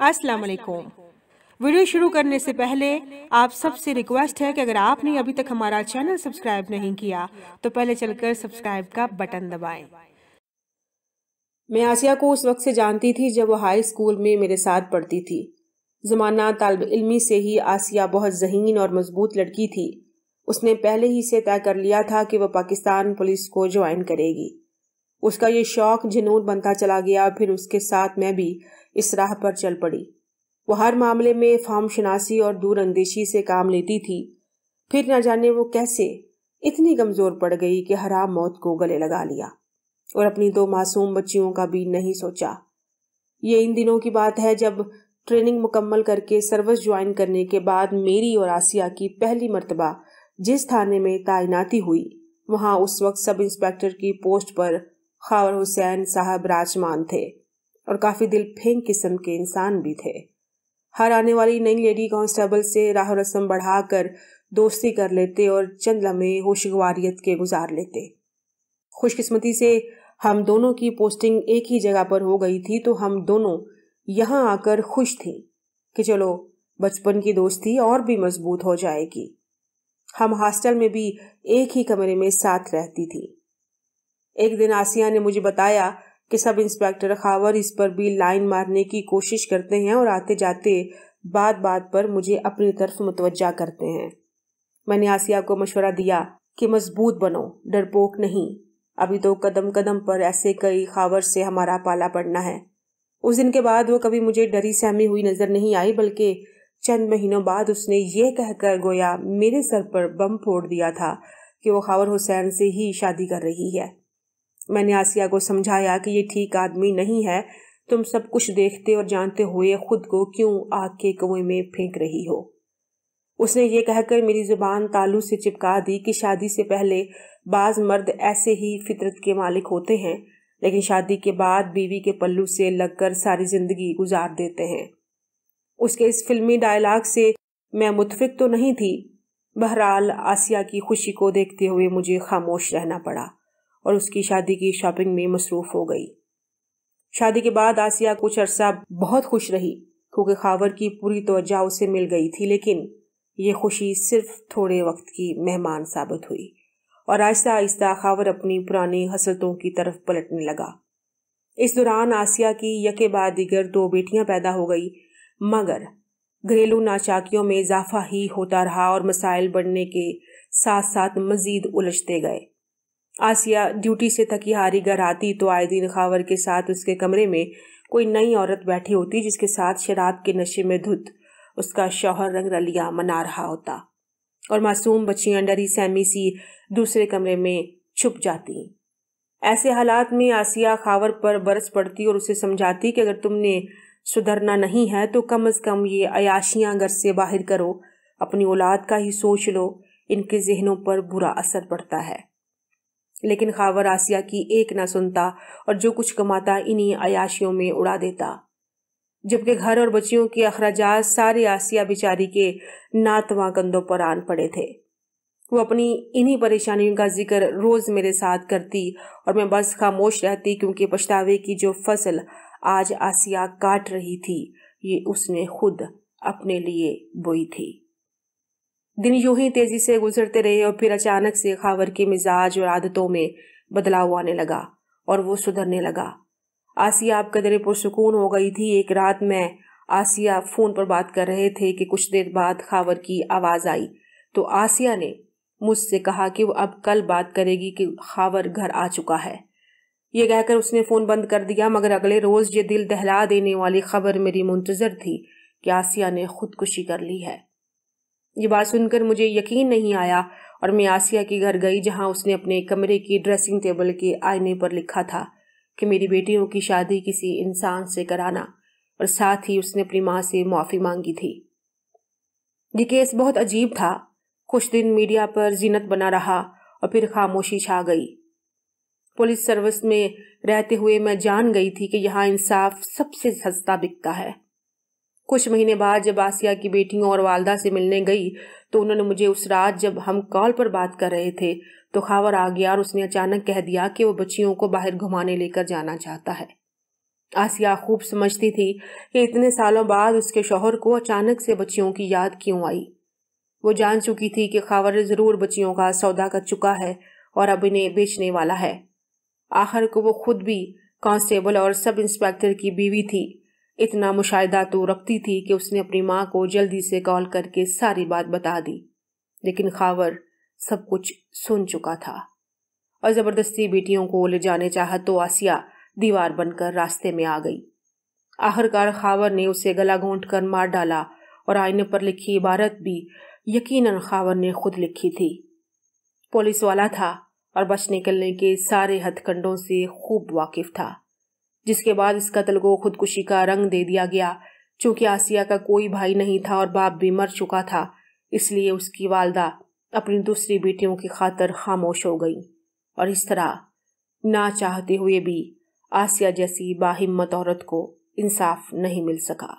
अस्सलाम वालेकुम। वीडियो शुरू करने से पहले आप सबसे रिक्वेस्ट है कि अगर आपने अभी तक हमारा चैनल सब्सक्राइब नहीं किया तो पहले चलकर सब्सक्राइब का बटन दबाएं। मैं आसिया को उस वक्त से जानती थी जब वो हाई स्कूल में मेरे साथ पढ़ती थी। ज़माना तालिब इल्मी से ही आसिया बहुत ज़हीन और मजबूत लड़की थी। उसने पहले ही से तय कर लिया था कि वह पाकिस्तान पुलिस को ज्वाइन करेगी। उसका ये शौक जुनून बनता चला गया। फिर उसके साथ मैं भी इस राह पर चल पड़ी। वो हर मामले में फार्म शनासी और दूर अंदेशी से काम लेती थी। फिर न जाने वो कैसे इतनी कमज़ोर पड़ गई कि हराम मौत को गले लगा लिया और अपनी 2 मासूम बच्चियों का भी नहीं सोचा। ये इन दिनों की बात है जब ट्रेनिंग मुकम्मल करके सर्विस ज्वाइन करने के बाद मेरी और आसिया की पहली मर्तबा जिस थाने में तैनाती हुई, वहाँ उस वक्त सब इंस्पेक्टर की पोस्ट पर खावर हुसैन साहब राजमान थे और काफ़ी दिल फेंक किस्म के इंसान भी थे। हर आने वाली नई लेडी कांस्टेबल से राह रस्म बढ़ाकर दोस्ती कर लेते और चंद लम्हे होशगवारियत के गुजार लेते। खुशकिस्मती से हम दोनों की पोस्टिंग एक ही जगह पर हो गई थी, तो हम दोनों यहाँ आकर खुश थी कि चलो बचपन की दोस्ती और भी मजबूत हो जाएगी। हम हॉस्टल में भी एक ही कमरे में साथ रहती थी। एक दिन आसिया ने मुझे बताया कि सब इंस्पेक्टर खावर इस पर भी लाइन मारने की कोशिश करते हैं और आते जाते बात बात पर मुझे अपनी तरफ मुतवज्जा करते हैं। मैंने आसिया को मशवरा दिया कि मजबूत बनो, डरपोक नहीं। अभी तो कदम कदम पर ऐसे कई खावर से हमारा पाला पड़ना है। उस दिन के बाद वो कभी मुझे डरी सहमी हुई नजर नहीं आई, बल्कि चंद महीनों बाद उसने ये कहकर गोया मेरे सर पर बम फोड़ दिया था कि वो खावर हुसैन से ही शादी कर रही है। मैंने आसिया को समझाया कि ये ठीक आदमी नहीं है। तुम सब कुछ देखते और जानते हुए खुद को क्यों आग के कुएं में फेंक रही हो। उसने ये कहकर मेरी जुबान तालू से चिपका दी कि शादी से पहले बाज मर्द ऐसे ही फितरत के मालिक होते हैं, लेकिन शादी के बाद बीवी के पल्लू से लगकर सारी जिंदगी गुजार देते हैं। उसके इस फिल्मी डायलॉग से मैं मुतफिक तो नहीं थी। बहरहाल आसिया की खुशी को देखते हुए मुझे खामोश रहना पड़ा और उसकी शादी की शॉपिंग में मसरूफ हो गई। शादी के बाद आसिया कुछ अरसा बहुत खुश रही क्योंकि खावर की पूरी तवज्जो उसे मिल गई थी, लेकिन ये खुशी सिर्फ थोड़े वक्त की मेहमान साबित हुई और आहिस्ता आहिस्ता खावर अपनी पुरानी हसरतों की तरफ पलटने लगा। इस दौरान आसिया की यके बाद दिगर 2 बेटियां पैदा हो गई, मगर घरेलू नाचाकियों में इजाफा ही होता रहा और मसाइल बढ़ने के साथ साथ मजीद उलझते गए। आसिया ड्यूटी से थकी हारी घर आती तो आए दिन खावर के साथ उसके कमरे में कोई नई औरत बैठी होती जिसके साथ शराब के नशे में धुत उसका शौहर रंगरलिया मना रहा होता और मासूम बच्चियां डरी सहमी सी दूसरे कमरे में छुप जाती। ऐसे हालात में आसिया खावर पर बरस पड़ती और उसे समझाती कि अगर तुमने सुधरना नहीं है तो कम से कम ये अयाशियां घर से बाहर करो, अपनी औलाद का ही सोच लो, इनके जहनों पर बुरा असर पड़ता है। लेकिन खावर आसिया की एक ना सुनता और जो कुछ कमाता इन्हीं अयाशियों में उड़ा देता, जबकि घर और बच्चियों के अखराजात सारे आसिया बेचारी के नातवा कंधों पर आन पड़े थे। वो अपनी इन्हीं परेशानियों का जिक्र रोज मेरे साथ करती और मैं बस खामोश रहती, क्योंकि पछतावे की जो फसल आज आसिया काट रही थी ये उसने खुद अपने लिए बोई थी। दिन यूं ही तेजी से गुजरते रहे और फिर अचानक से खावर के मिजाज और आदतों में बदलाव आने लगा और वो सुधरने लगा। आसिया अब कदरे पुरसुकून हो गई थी। एक रात मैं आसिया फोन पर बात कर रहे थे कि कुछ देर बाद खावर की आवाज आई तो आसिया ने मुझसे कहा कि वो अब कल बात करेगी कि खावर घर आ चुका है। ये कहकर उसने फोन बंद कर दिया, मगर अगले रोज ये दिल दहला देने वाली खबर मेरी मुंतजर थी कि आसिया ने खुदकुशी कर ली है। ये बात सुनकर मुझे यकीन नहीं आया और मैं आसिया के घर गई, जहां उसने अपने कमरे की ड्रेसिंग टेबल के आईने पर लिखा था कि मेरी बेटियों की शादी किसी इंसान से कराना, और साथ ही उसने अपनी माँ से माफी मांगी थी। ये केस बहुत अजीब था। कुछ दिन मीडिया पर जीनत बना रहा और फिर खामोशी छा गई। पुलिस सर्विस में रहते हुए मैं जान गई थी कि यहाँ इंसाफ सबसे सस्ता बिकता है। कुछ महीने बाद जब आसिया की बेटियों और वालदा से मिलने गई तो उन्होंने मुझे उस रात जब हम कॉल पर बात कर रहे थे तो खावर आ गया और उसने अचानक कह दिया कि वो बच्चियों को बाहर घुमाने लेकर जाना चाहता है। آسیہ خوب سمجھتی تھی کہ اتنے سالوں بعد اس کے شوہر کو اچانک سے بچیوں کی یاد کیوں آئی۔ وہ جان چکی تھی کہ خاور ضرور بچیوں کا سودا کر چکا ہے اور اب انہیں بیچنے والا ہے۔ آخر کو وہ خود بھی کانسٹیبل اور سب انسپیکٹر کی بیوی تھی۔ اتنا مشاہدہ تو رکھتی تھی کہ اس نے اپنی ماں کو جلدی سے کال کر کے ساری بات بتا دی، لیکن خاور سب کچھ سن چکا تھا اور زبردستی بیٹیوں کو لے جانے چاہا تو آسیہ دیوار بن کر راستے میں آ گئی۔ آخرکار خاور نے اسے گلا گھونٹ کر مار ڈالا اور آئینے پر لکھی عبارت بھی یقیناً خاور نے خود لکھی تھی۔ پولیس والا تھا اور بچ نکلنے کے سارے ہتھ کنڈوں سے خوب واقف تھا، جس کے بعد اس قتل کو خودکشی کا رنگ دے دیا گیا۔ چونکہ آسیہ کا کوئی بھائی نہیں تھا اور باپ بھی مر چکا تھا، اس لیے اس کی والدہ اپنی دوسری بیٹیوں کی خاطر خاموش ہو گئی، اور اس طرح نہ چاہتے ہوئے بھی آسیہ جیسی باہمت عورت کو انصاف نہیں مل سکا۔